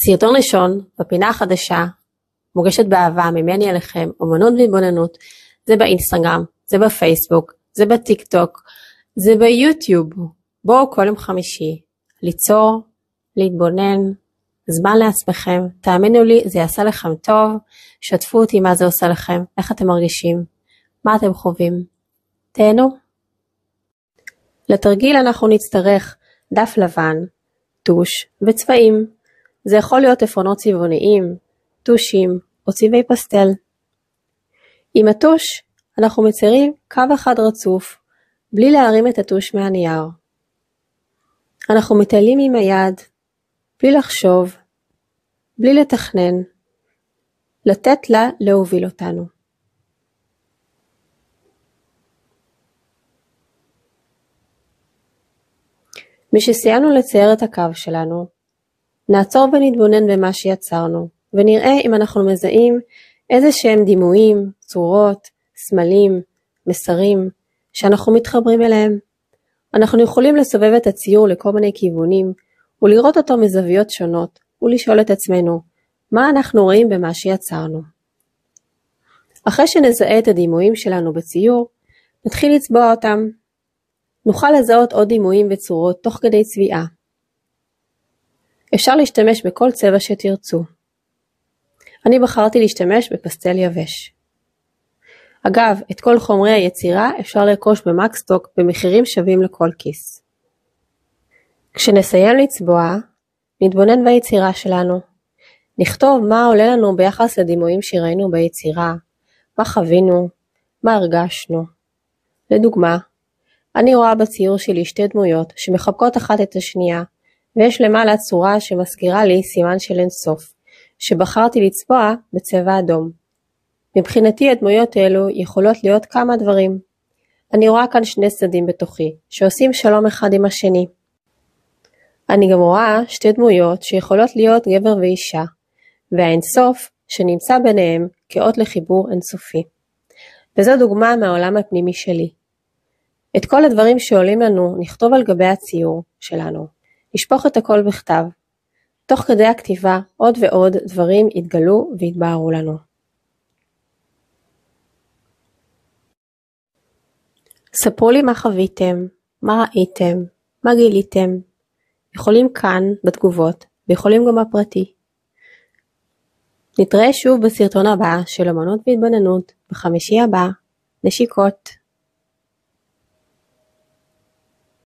סרטון ראשון בפינה החדשה, מוגשת באהבה ממני אליכם, אומנות והתבוננות, זה באינסטגרם, זה בפייסבוק, זה בטיק טוק, זה ביוטיוב. בואו כל יום חמישי ליצור, להתבונן, זמן לעצמכם, תאמינו לי זה יעשה לכם טוב, שתפו אותי מה זה עושה לכם, איך אתם מרגישים, מה אתם חווים, תהנו. לתרגיל אנחנו נצטרך דף לבן, טוש וצבעים, זה יכול להיות עפרונות צבעוניים, טושים או צבעי פסטל. עם הטוש אנחנו מציירים קו אחד רצוף, בלי להרים את הטוש מהנייר. אנחנו מטיילים עם היד, בלי לחשוב, בלי לתכנן, לתת לה להוביל אותנו. משסיימנו לצייר את הקו שלנו, נעצור ונתבונן במה שיצרנו, ונראה אם אנחנו מזהים איזה שהם דימויים, צורות, סמלים, מסרים, שאנחנו מתחברים אליהם. אנחנו יכולים לסובב את הציור לכל מיני כיוונים, ולראות אותו מזוויות שונות, ולשאול את עצמנו, מה אנחנו רואים במה שיצרנו. אחרי שנזהה את הדימויים שלנו בציור, נתחיל לצבוע אותם. נוכל לזהות עוד דימויים וצורות תוך כדי צביעה. אפשר להשתמש בכל צבע שתרצו. אני בחרתי להשתמש בפסטל יבש. אגב, את כל חומרי היצירה אפשר לרכוש במקסטוק במחירים שווים לכל כיס. כשנסיים לצבוע, נתבונן ביצירה שלנו. נכתוב מה עולה לנו ביחס לדימויים שראינו ביצירה, מה חווינו, מה הרגשנו. לדוגמה, אני רואה בציור שלי שתי דמויות שמחבקות אחת את השנייה, ויש למעלה צורה שמזכירה לי סימן של אינסוף, שבחרתי לצבוע בצבע אדום. מבחינתי הדמויות האלו יכולות להיות כמה דברים. אני רואה כאן שני צדדים בתוכי, שעושים שלום אחד עם השני. אני גם רואה שתי דמויות שיכולות להיות גבר ואישה, והאינסוף שנמצא ביניהם כאות לחיבור אינסופי. וזו דוגמה מהעולם הפנימי שלי. את כל הדברים שעולים לנו נכתוב על גבי הציור שלנו. נשפוך את הכל בכתב. תוך כדי הכתיבה עוד ועוד דברים יתגלו ויתבהרו לנו. ספרו לי מה חוויתם, מה ראיתם, מה גיליתם. יכולים כאן בתגובות, ויכולים גם בפרטי. נתראה שוב בסרטון הבא של אומנות והתבוננות בחמישי הבא. נשיקות.